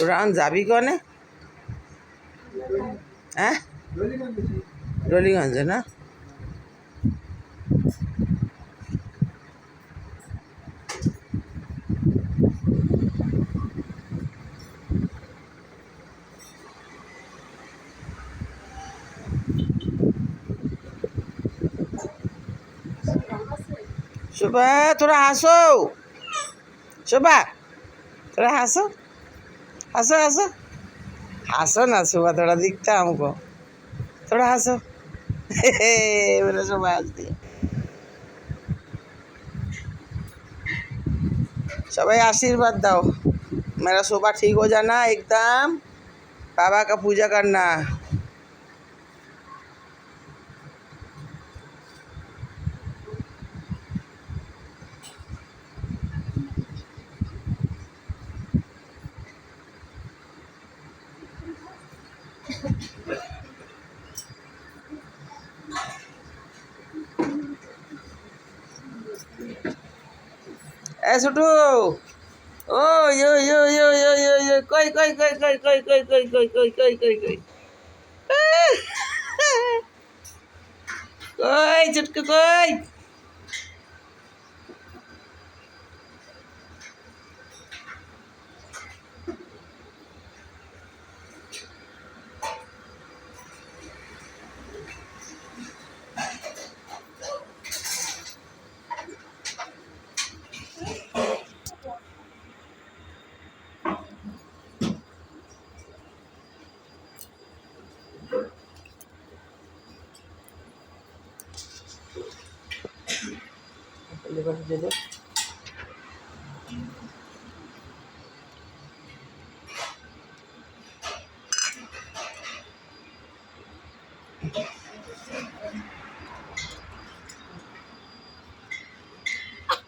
তোরা এখন যাবি কনে? হ্যাঁ, রলিগঞ্জে না? শোভা তোরা হাসো, শোভা তোরা হাসो, हंसो हंसो, हंसो ना सुबह, थोड़ा दिखता हमको, थोड़ा हंसो। मेरा सुबह हंस दिया। सबाई आशीर्वाद दो, मेरा सुबह ठीक हो जाना एकदम, बाबा का पूजा करना। ए छोटू, ओ यो यो यो यो यो यो कोई कोई कोई कोई कोई कोई कोई कोई कोई कोई कोई कोई कोई चुटकू कोई।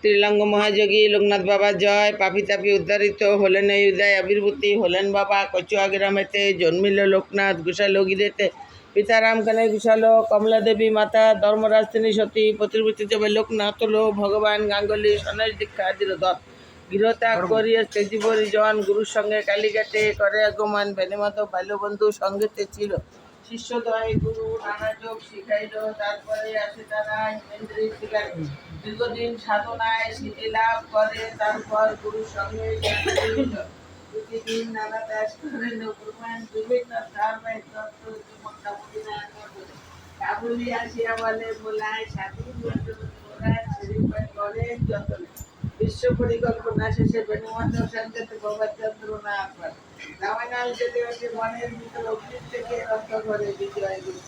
त्रिलंग महायोगी लोकनाथ बाबा जय। पापी तापी उद्धारित हलेन এই উদয় আবির্ভূতি হলেন বাবা কচুয়া গ্রামেতে জন্মিল লোকনাথ ঘোষালো গিরেতে পিতা রাম কানাই ঘোষালো কমলা দেবী মাতা ধর্মরাজ তিনি সতী প্রতিভূতি যাবে লোকনাথ হলো ভগবান গাঙ্গুলি সনেশ দীক্ষা দিল দত্ত গৃহত্যাগ করিয়া তেজিবরী জন গুরুর সঙ্গে কালীঘাটে করে আগমন বেনিমাধব বাল্যবন্ধু সঙ্গেতে ছিল শিষ্যদ্বয় গুরু নানা যোগ শিখাইল তারপরে আসে তারা হিমেন্দ্রী শিকারী দীর্ঘদিন সাধনায় সিদ্ধি লাভ করে তারপর গুরুর সঙ্গে প্রতিদিন নানা দাস করেন প্রমাণ বিভিন্ন ধর্মের তত্ত্ব কাবুলি আসিয়া বলে বলায় স্বাধীন করেন যতনে বিশ্ব পরিকল্পনা শেষে বেণুমাধব সঙ্গেতে বাবার যন্ত্রণা করে রামায়ণ যেতে হচ্ছে মনের ভিতর অগ্নি থেকে রক্ত করে বিজয় গুরু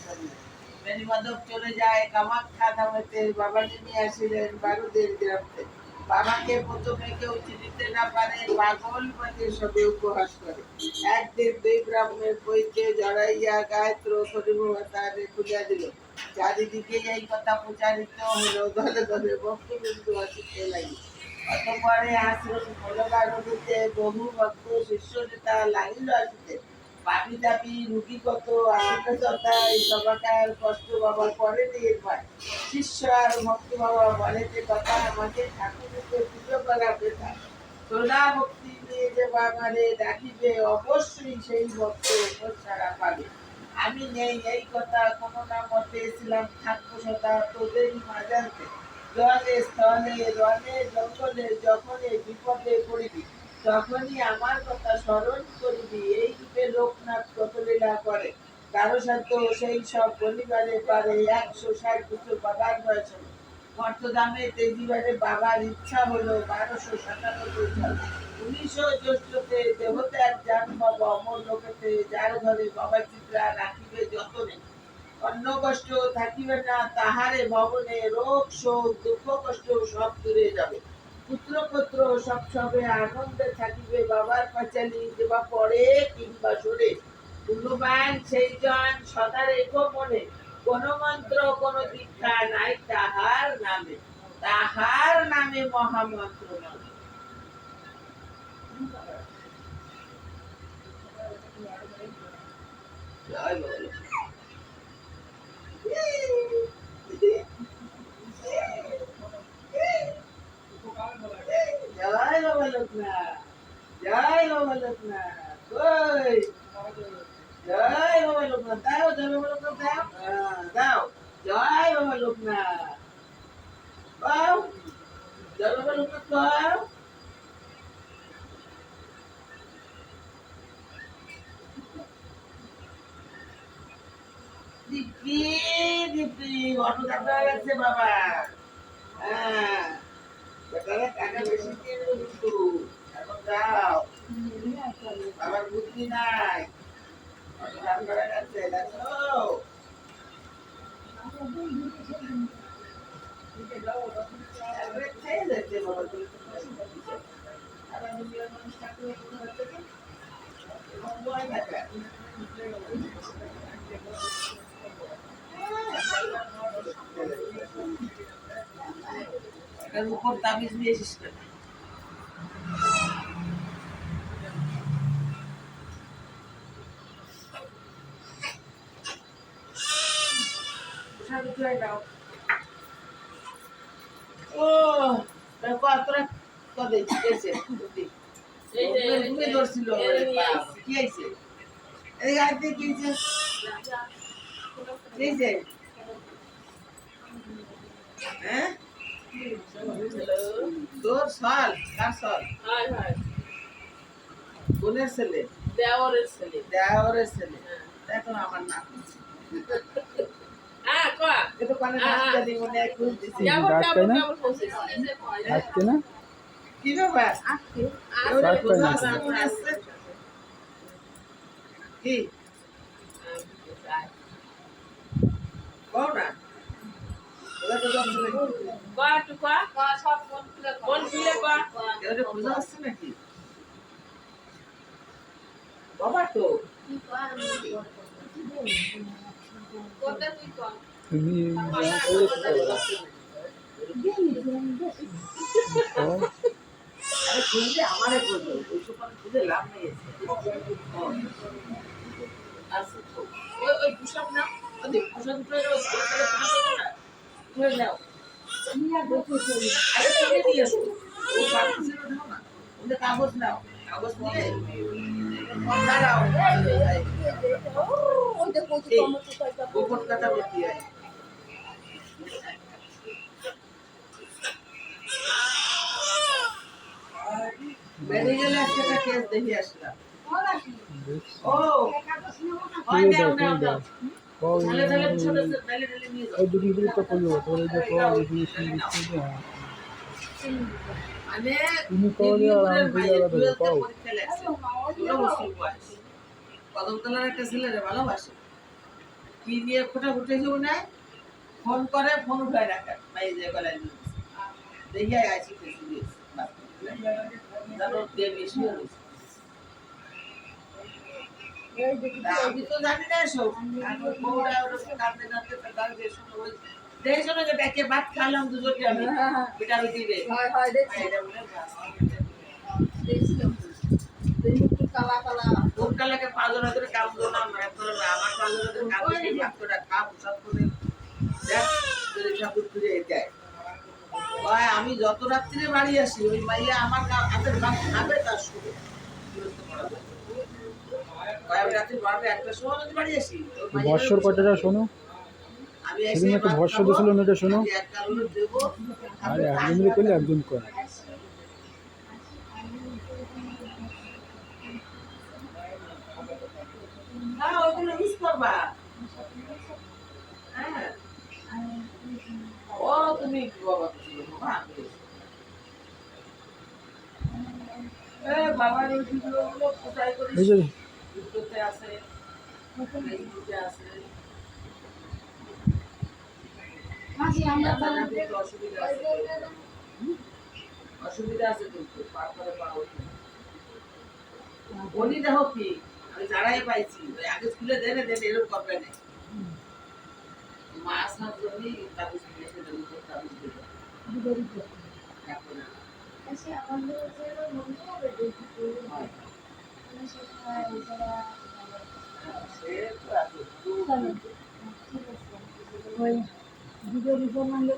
বেণুমাধব চলে যায় কামাখ্যা ধামেতে বাবাকে নিয়ে আসিলেন বারুদের গ্রামে বাবাকে প্রথমে কেউ চিনিতে না পারে পাগল মানে সবে উপহাস করে একদিন দুই ব্রাহ্মণের বইতে জড়াইয়া গায়ত্র হরিভবতারে খুলিয়া দিল চারিদিকে এই কথা প্রচারিত হলো দলে দলে ভক্তবৃন্দ আসিতে লাগিল অতঃপরে আশ্রম ভোলবাড়িতে বহু ভক্ত শিষ্য নেতা লাগিল আসিতে পাপি তাপি রুগীগত আশঙ্কা এই সবাকার কষ্ট বাবা পরে দিয়ে পায় শিষ্য আর ভক্ত বাবা বলে যে কথা আমাকে ঠাকুরকে পুজো করা পেতা সোনা ভক্তি নিয়ে যে বাবারে ডাকিবে অবশ্যই সেই ভক্ত ছাড়া পাবে আমি নেই এই কথা কোনো না মতে ছিলাম থাকবো সদা তোদেরই মাঝান্তে জলে স্থলে রনে জঙ্গলে যখনই বিপদে পড়িবি তখনই আমার কথা স্মরণ করবি এই রূপে লোকনাথ কত লীলা করে কারো সাথে সেই সব বলিবারে পারে 160 বছর বাবার বয়স হলো মর্তদামে তেজিবারে বাবার ইচ্ছা হলো 1297 সাল 1900 জ্যৈষ্ঠতে দেবতার জন্ম অমর লোকেতে যার ঘরে বাবা চিত্রা রাখিবে যতনে অন্য কষ্ট থাকিবে না তাহারে ভবনে রোগ শোক দুঃখ কষ্ট সব দূরে যাবে পুত্র পুত্র সব সবে আনন্দে থাকিবে বাবার পাঁচালি দেবা পরে কিংবা সরে মূল্যবান সেই জন সদা রেখো মনে কোন মন্ত্র কোন দীক্ষা নাই তাহার নামে মহামন্ত্র নামে জয় বলো জয় বাবা লোকনাথ, জয় বাবা লোকনাথ। ওই জয় বাবা লোকনাথ দাও, জয় বাবা লোকনাথ দাও। দাও জয় বাবা লোকনাথ দাও, জয় বাবা লোকনাথ দাও। দিব্যি দিব্যি অটো দেখা হয়ে গেছে বাবা। হ্যাঁ বেটারা টাকা বেশি দিয়ে দিল কিন্তু এখন যাও, বাবার বুদ্ধি নাই। অটো দেখা হয়ে গেছে দেখো। খেয়ে যাচ্ছে বাবা তুমি। আবার দুনিয়ার মানুষ থাকলে কোনো হচ্ছে কি ভয় থাকে। এর উপর তাবিজ দিয়েছিস কেন? ও দেখো তোরা কবে গেছে তুমি ধরছিল কি আইছে এই গাড়িতে কি হয়েছে? হ্যাঁ তোর সাল কার সাল? বোনের ছেলে, দেওরের ছেলে, দেওরের ছেলে। দেখো আমার নাম এটা কোন রাস্তা দি মনে খুঁজ দিছি আজকে না কি ব্যাপার আজকে ওরে বুঝাস মনে আছে কি কোন না ওরা তো জানতে না বা টু কা সব কোন খুলে বা ওরে বুঝাস নাকি বাবা তো কি কোনটা তুই কোন তুমি আরে খুঁজে আমারে করবে ওইসব খুঁজে লাভ নেই আছে তো ওই পুষাপ না ওই পুষাপ করে নাও আরে তুমি নিয়ে আসো ও পারছে না ওদের কাগজ নাও কাগজ নিয়ে দাঁড়াও গোপন কথা বলতে হয় বেরিয়ে গেলে একটা কেস দেখে আসলাম ও হয় দাও দাও দাও ছেলে ছেলে ছোট ছেলে ছেলে নিয়ে যাও ওই দুটো তো করলো তোর এই দেখো এই জিনিস মানে তুমি কইলে আর আমি কইলে পাও পরীক্ষা লাগছে ষোলো বছর বয়স কদমতলার একটা ছেলেরে ভালোবাসে কি নিয়ে ফোটা ফুটেছে না ফোন করে ফোন উঠায় রাখে ভাই যে গলায় দেখিয়া আইছি ফেসবুক জানো দেবী শুনে আমি তো জানি না সব আমি বউরা ওর কাঁদতে কাঁদতে কাঁদতে শুনে ওই দেখছো না যে ডেকে ভাত খালাম দুজনকে আমি পিটা পিটি রে হয় হয় দেখছি এটা বলে দেখছিলাম মুক্তি কালা কালা কোন কালাকে পাঁচজন ধরে কাম দো না আমার পাঁচজন ধরে কাম দিয়ে ভাতটা খা প্রসাদ করে দেখ যদি ঠাকুর ফিরে যায় ভাই আমি যত রাত্রিরে বাড়ি আসি ওই মাইয়া আমার হাতের ভাত খাবে তার শুরু বর্ষর কথাটা শোনো সেদিন একটা ভর্ষ দিয়েছিল ওটা শোনো আরে একজন মিলে করলে একজন করে বাবার ওই ভিডিওগুলো কোথায় করে ইউটিউবে আছে ফেসবুকে আছে অসুবিধা আছে কিন্তু পার করে পাওয়া বলি দেখো কি আমি যারাই পাইছি আগে স্কুলে দেনে দেনে এরকম করবে না মাছ হাত জমি তাদের স্কুলে এসে দেবো তাদের স্কুলে ভিডিও রিপোর্ট মানলে